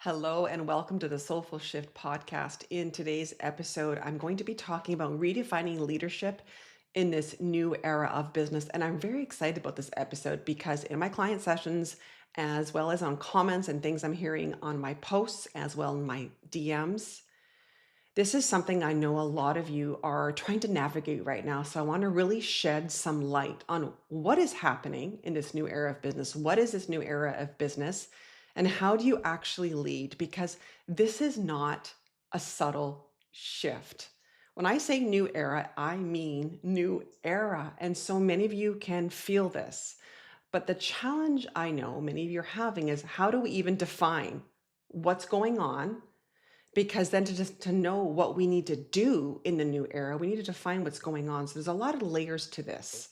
Hello and welcome to the Soulful Shift podcast. In today's episode, I'm going to be talking about redefining leadership in this new era of business. And I'm very excited about this episode because in my client sessions, as well as on comments and things I'm hearing on my posts, as well in my DMs, this is something I know a lot of you are trying to navigate right now. So I want to really shed some light on what is happening in this new era of business. What is this new era of business? And how do you actually lead? Because this is not a subtle shift. When I say new era, I mean new era. And so many of you can feel this. But the challenge I know many of you are having is how do we even define what's going on? Because then to know what we need to do in the new era, we need to define what's going on. So there's a lot of layers to this.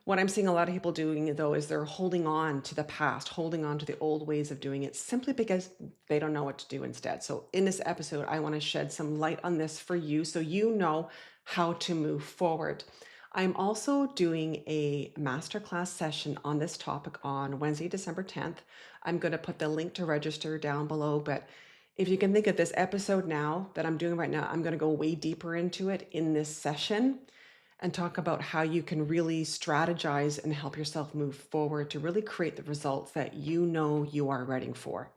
What I'm seeing a lot of people doing though is they're holding on to the past, holding on to the old ways of doing it simply because they don't know what to do instead. So in this episode, I want to shed some light on this for you so you know how to move forward. I'm also doing a masterclass session on this topic on Wednesday, December 10th. I'm going to put the link to register down below, but if you can think of this episode now that I'm doing right now, I'm going to go way deeper into it in this session and talk about how you can really strategize and help yourself move forward to really create the results that you know you are ready for.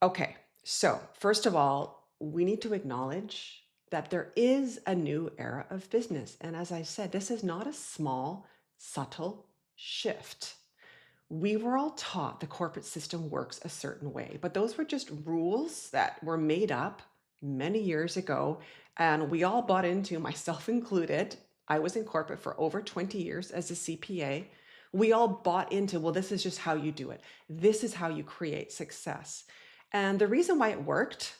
Okay, so first of all, we need to acknowledge that there is a new era of business. And as I said, this is not a small, subtle shift. We were all taught the corporate system works a certain way, but those were just rules that were made up many years ago. And we all bought into, myself included. I was in corporate for over 20 years as a CPA. We all bought into, well, this is just how you do it. This is how you create success. And the reason why it worked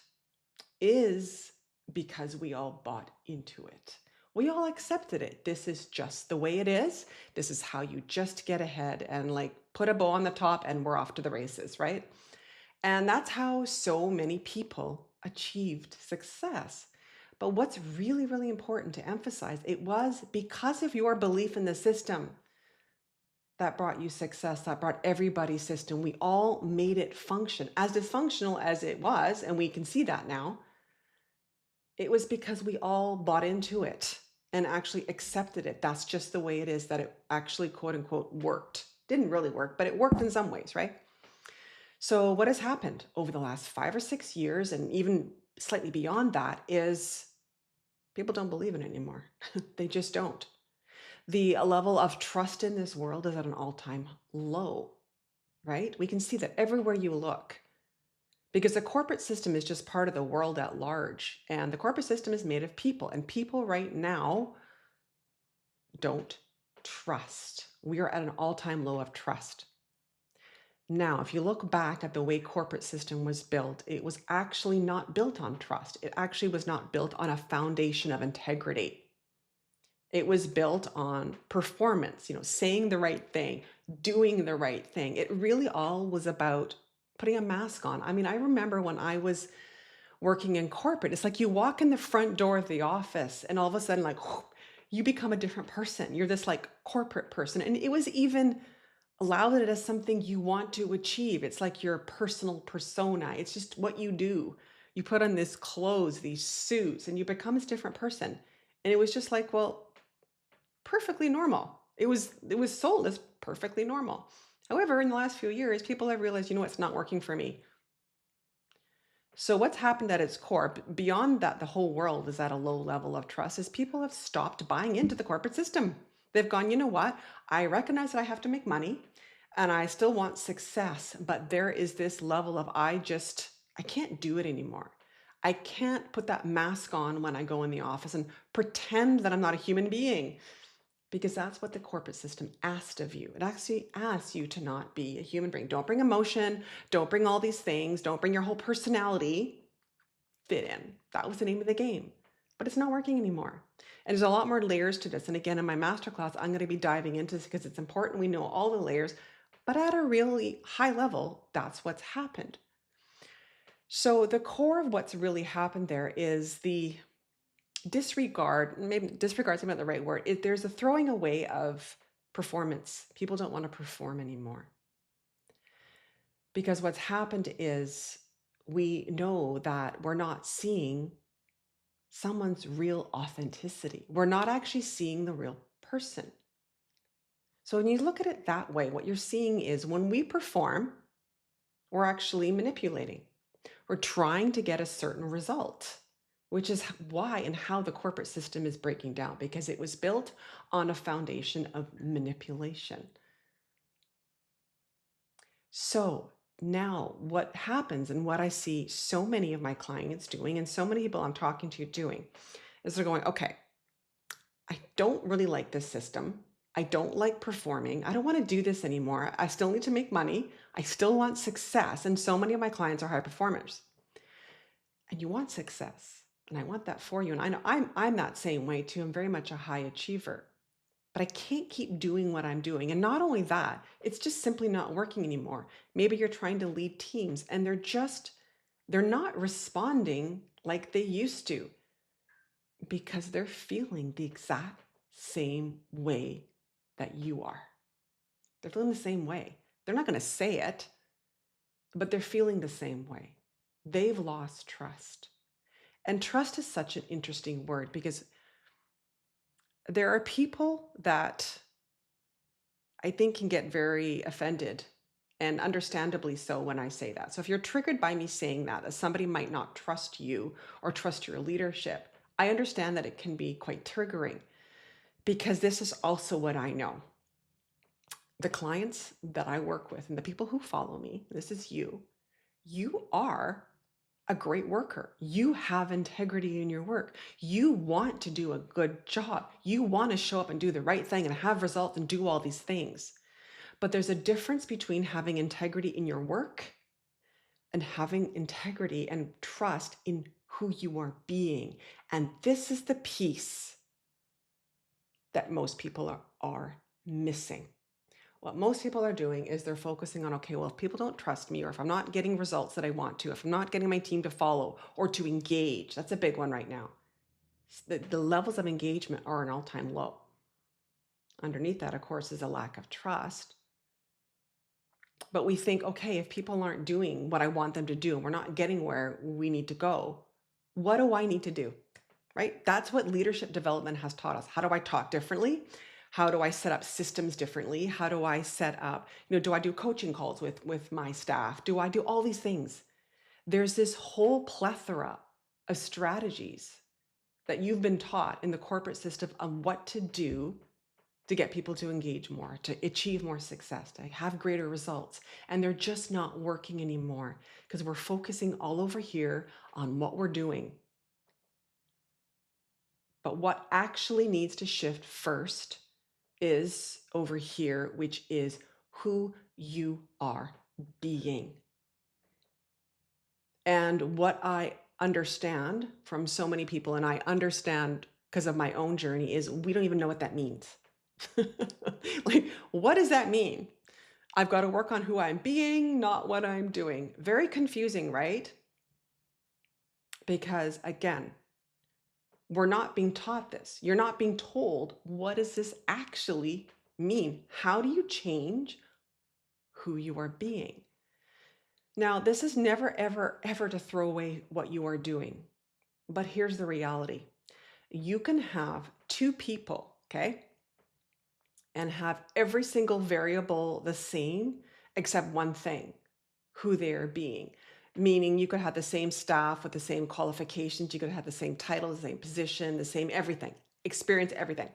is because we all bought into it. We all accepted it. This is just the way it is. This is how you just get ahead and like put a bow on the top and we're off to the races, right? And that's how so many people achieved success. But what's really, really important to emphasize, it was because of your belief in the system that brought you success, that brought everybody's system. We all made it function as dysfunctional as it was, and we can see that now. It was because we all bought into it and actually accepted it. That's just the way it is, that it actually, quote unquote, worked. Didn't really work, but it worked in some ways, right? So what has happened over the last 5 or 6 years, and even slightly beyond that, is people don't believe in it anymore. They just don't. The level of trust in this world is at an all-time low, right? We can see that everywhere you look. Because the corporate system is just part of the world at large. And the corporate system is made of people. And people right now don't trust. We are at an all-time low of trust. Now, if you look back at the way corporate system was built, it was actually not built on trust. It actually was not built on a foundation of integrity. It was built on performance, saying the right thing, doing the right thing. It really all was about putting a mask on. I mean, I remember when I was working in corporate, it's like you walk in the front door of the office and all of a sudden, like, you become a different person. You're this like corporate person. And it was even allowed it as something you want to achieve. It's like your personal persona. It's just what you do. You put on this clothes, these suits, and you become this different person. And it was just like, well, perfectly normal. It was sold as perfectly normal. However, in the last few years, people have realized, it's not working for me. So what's happened at its core, beyond that, the whole world is at a low level of trust, is people have stopped buying into the corporate system. They've gone, you know what? I recognize that I have to make money and I still want success, but there is this level of I can't do it anymore. I can't put that mask on when I go in the office and pretend that I'm not a human being, because that's what the corporate system asked of you. It actually asks you to not be a human being. Don't bring emotion. Don't bring all these things. Don't bring your whole personality. Fit in. That was the name of the game. But it's not working anymore. And there's a lot more layers to this. And again, in my masterclass, I'm going to be diving into this because it's important we know all the layers. But at a really high level, that's what's happened. So the core of what's really happened there is the disregard, maybe disregard isn't the right word. There's a throwing away of performance. People don't want to perform anymore. Because what's happened is we know that we're not seeing someone's real authenticity. We're not actually seeing the real person. So when you look at it that way, what you're seeing is when we perform, we're actually manipulating. We're trying to get a certain result, which is why and how the corporate system is breaking down, because it was built on a foundation of manipulation. So now what happens, and what I see so many of my clients doing and so many people I'm talking to doing, is they're going, okay, I don't really like this system. I don't like performing. I don't want to do this anymore. I still need to make money. I still want success. And so many of my clients are high performers. And you want success. And I want that for you. And I know I'm that same way too. I'm very much a high achiever. But I can't keep doing what I'm doing. And not only that, it's just simply not working anymore. Maybe you're trying to lead teams and they're not responding like they used to, because they're feeling the exact same way that you are. They're feeling the same way. They're not going to say it, but they're feeling the same way. They've lost trust. And trust is such an interesting word, because there are people that I think can get very offended, and understandably so, when I say that. So if you're triggered by me saying that somebody might not trust you or trust your leadership, I understand that it can be quite triggering, because this is also what I know. The clients that I work with and the people who follow me, this is you are a great worker. You have integrity in your work. You want to do a good job. You want to show up and do the right thing and have results and do all these things. But there's a difference between having integrity in your work and having integrity and trust in who you are being. And this is the piece that most people are missing. What most people are doing is they're focusing on, okay, well, if people don't trust me, or if I'm not getting results that I want to, if I'm not getting my team to follow or to engage, that's a big one right now. The levels of engagement are an all-time low. Underneath that, of course, is a lack of trust. But we think, okay, if people aren't doing what I want them to do, and we're not getting where we need to go, what do I need to do? Right? That's what leadership development has taught us. How do I talk differently? How do I set up systems differently? How do I set up, do I do coaching calls with my staff? Do I do all these things? There's this whole plethora of strategies that you've been taught in the corporate system on what to do to get people to engage more, to achieve more success, to have greater results. And they're just not working anymore, because we're focusing all over here on what we're doing. But what actually needs to shift first is over here, which is who you are being. And what I understand from so many people, and I understand because of my own journey, is we don't even know what that means. Like, what does that mean? I've got to work on who I'm being, not what I'm doing. Very confusing, right? Because again, we're not being taught this. You're not being told, what does this actually mean? How do you change who you are being? Now, this is never, ever, ever to throw away what you are doing. But here's the reality. You can have two people, okay, and have every single variable the same except one thing, who they are being. Meaning you could have the same staff with the same qualifications, you could have the same title, the same position, the same everything, experience everything.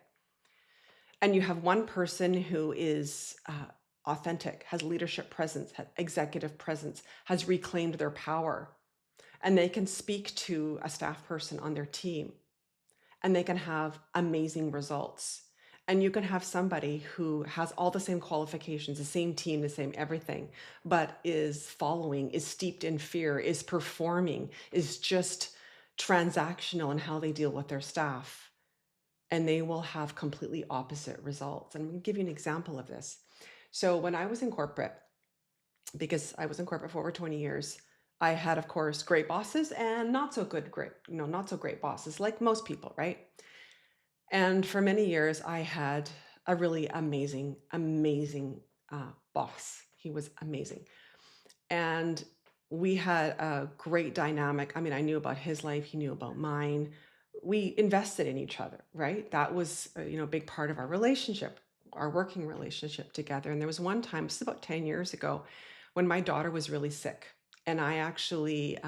And you have one person who is authentic, has leadership presence, has executive presence, has reclaimed their power, and they can speak to a staff person on their team, and they can have amazing results. And you can have somebody who has all the same qualifications, the same team, the same everything, but is following, is steeped in fear, is performing, is just transactional in how they deal with their staff. And they will have completely opposite results. And I'm going to give you an example of this. So when I was in corporate, because I was in corporate for over 20 years, I had, of course, great bosses and not so great bosses, like most people, right? And for many years, I had a really amazing boss. He was amazing. And We had a great dynamic. I mean, I knew about his life, he knew about mine. We invested in each other, right? That was, a big part of our relationship, our working relationship together. And there was one time, this is about 10 years ago, when my daughter was really sick. And I actually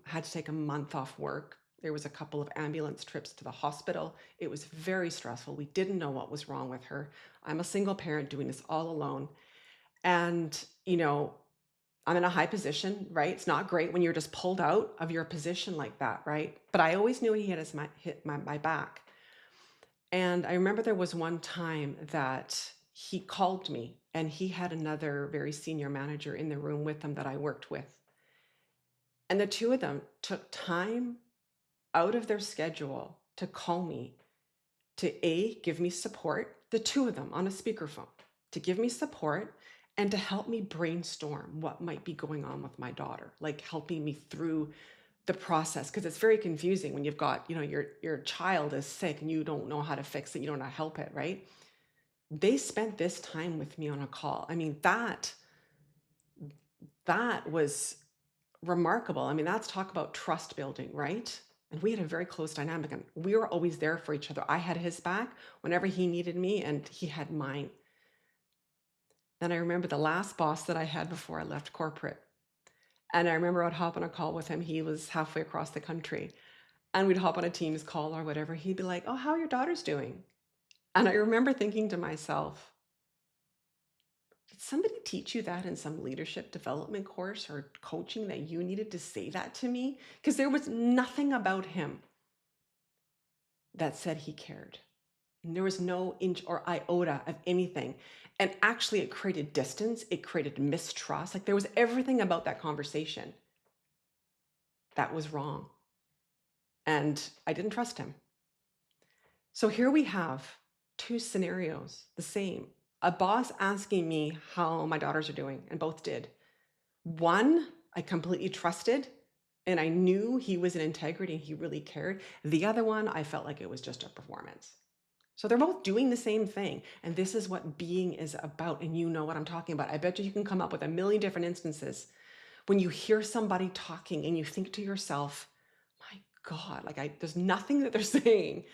had to take a month off work. There was a couple of ambulance trips to the hospital. It was very stressful. We didn't know what was wrong with her. I'm a single parent doing this all alone. And, I'm in a high position, right? It's not great when you're just pulled out of your position like that, right? But I always knew he had hit my back. And I remember there was one time that he called me and he had another very senior manager in the room with him that I worked with. And the two of them took time out of their schedule to call me to give me support, the two of them on a speakerphone, to give me support and to help me brainstorm what might be going on with my daughter, like helping me through the process. Because it's very confusing when you've got, your child is sick and you don't know how to fix it, you don't know how to help it, right? They spent this time with me on a call. I mean, that was remarkable. I mean, that's talk about trust building, right? And we had a very close dynamic and we were always there for each other. I had his back whenever he needed me and he had mine. Then I remember the last boss that I had before I left corporate. And I remember I'd hop on a call with him. He was halfway across the country. And we'd hop on a Teams call or whatever. He'd be like, "Oh, how are your daughters doing?" And I remember thinking to myself, did somebody teach you that in some leadership development course or coaching that you needed to say that to me? Because there was nothing about him that said he cared. And there was no inch or iota of anything. And actually, it created distance, it created mistrust. Like there was everything about that conversation that was wrong. And I didn't trust him. So here we have two scenarios, the same. A boss asking me how my daughters are doing, and both did. One, I completely trusted and I knew he was in integrity and he really cared. The other one, I felt like it was just a performance. So they're both doing the same thing. And this is what being is about. And you know what I'm talking about. I bet you can come up with a million different instances when you hear somebody talking and you think to yourself, my God, there's nothing that they're saying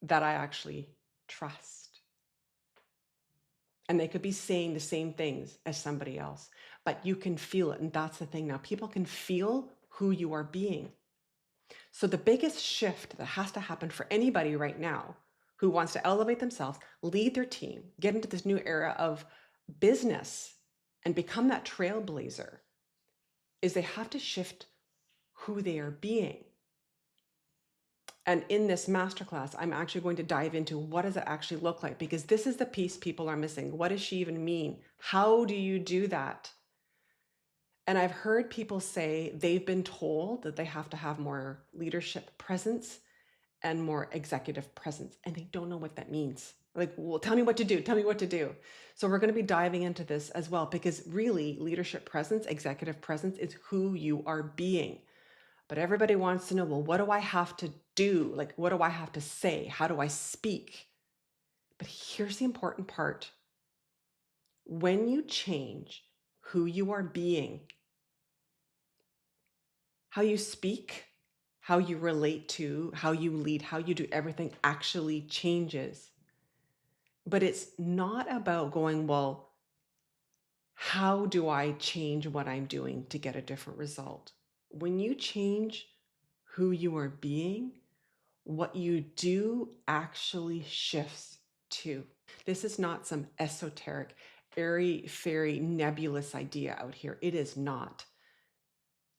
that I actually trust. And they could be saying the same things as somebody else, but you can feel it. And that's the thing now. People can feel who you are being. So the biggest shift that has to happen for anybody right now who wants to elevate themselves, lead their team, get into this new era of business and become that trailblazer is they have to shift who they are being. And in this masterclass, I'm actually going to dive into what does it actually look like? Because this is the piece people are missing. What does she even mean? How do you do that? And I've heard people say they've been told that they have to have more leadership presence and more executive presence, and they don't know what that means. Like, well, tell me what to do. Tell me what to do. So we're going to be diving into this as well, because really leadership presence, executive presence is who you are being. But everybody wants to know, well, what do I have to do? Like, what do I have to say? How do I speak? But here's the important part. When you change who you are being, how you speak, how you relate to, how you lead, how you do everything actually changes. But it's not about going, well, how do I change what I'm doing to get a different result? When you change who you are being, what you do actually shifts too. This is not some esoteric, airy, fairy, nebulous idea out here. It is not.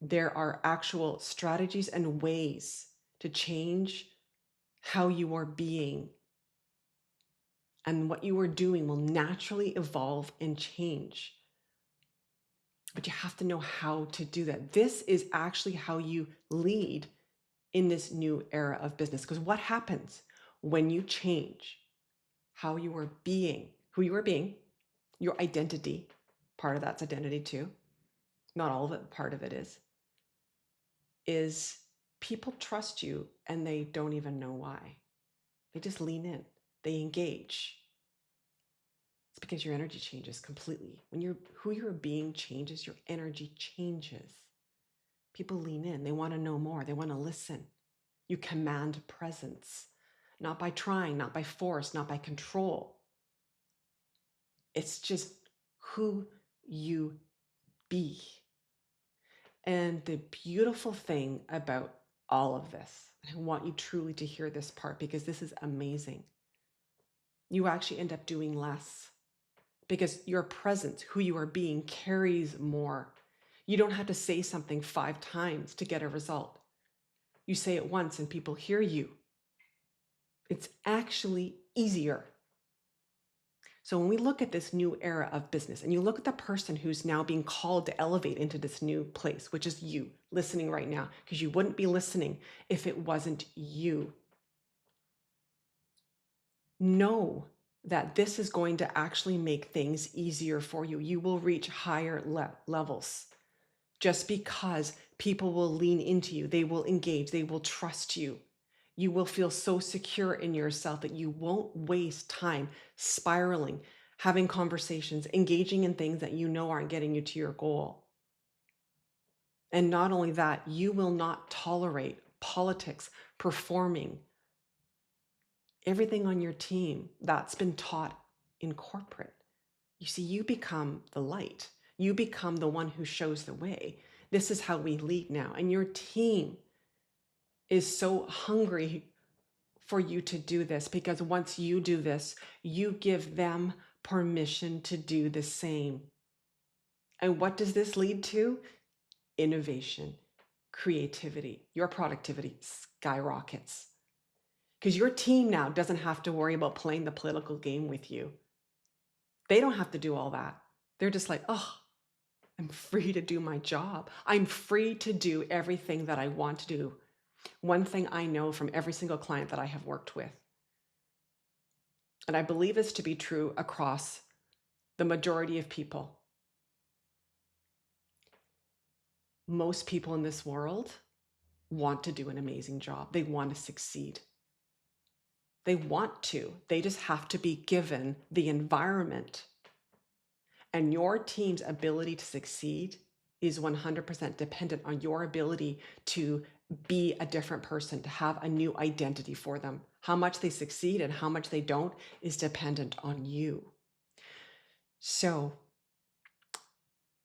There are actual strategies and ways to change how you are being. And what you are doing will naturally evolve and change. But you have to know how to do that. This is actually how you lead in this new era of business. Because what happens when you change how you are being, who you are being, your identity, part of that's identity too, not all of it, part of it is people trust you and they don't even know why. They just lean in, they engage. It's because your energy changes completely. When who you're being changes, your energy changes. People lean in. They want to know more. They want to listen. You command presence, not by trying, not by force, not by control. It's just who you be. And the beautiful thing about all of this, I want you truly to hear this part because this is amazing. You actually end up doing less because your presence, who you are being, carries more. You don't have to say something 5 times to get a result. You say it once and people hear you. It's actually easier. So when we look at this new era of business and you look at the person who's now being called to elevate into this new place, which is you listening right now, because you wouldn't be listening if it wasn't you. Know that this is going to actually make things easier for you. You will reach higher levels just because people will lean into you. They will engage. They will trust you. You will feel so secure in yourself that you won't waste time spiraling, having conversations, engaging in things that you know aren't getting you to your goal. And not only that, you will not tolerate politics, performing, everything on your team that's been taught in corporate. You see, you become the light. You become the one who shows the way. This is how we lead now. And your team is so hungry for you to do this because once you do this, you give them permission to do the same. And what does this lead to? Innovation, creativity. Your productivity skyrockets because your team now doesn't have to worry about playing the political game with you. They don't have to do all that. They're just like, oh, I'm free to do my job. I'm free to do everything that I want to do. One thing I know from every single client that I have worked with, and I believe this to be true across the majority of people, most people in this world want to do an amazing job. They want to succeed. They want to. They just have to be given the environment. And your team's ability to succeed is 100% dependent on your ability to be a different person, to have a new identity for them. How much they succeed and how much they don't is dependent on you. So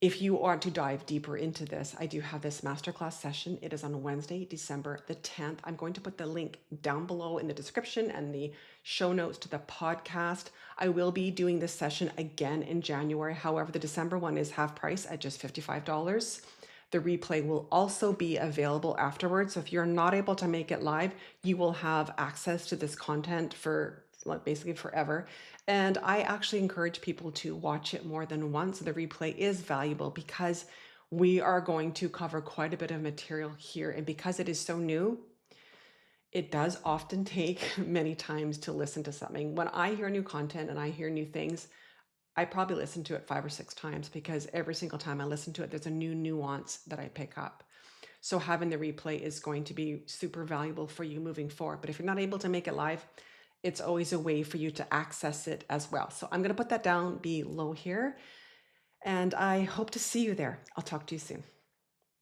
if you want to dive deeper into this, I do have this masterclass session. It is on Wednesday, December the 10th. I'm going to put the link down below in the description and the show notes to the podcast. I will be doing this session again in January. However, the December one is half price at just $55. The replay will also be available afterwards. So if you're not able to make it live, you will have access to this content for basically forever. And I actually encourage people to watch it more than once. The replay is valuable because we are going to cover quite a bit of material here. And because it is so new, it does often take many times to listen to something. When I hear new content and I hear new things, I probably listen to it 5 or 6 times because every single time I listen to it, there's a new nuance that I pick up. So having the replay is going to be super valuable for you moving forward. But if you're not able to make it live, it's always a way for you to access it as well. So I'm going to put that down below here, and I hope to see you there. I'll talk to you soon.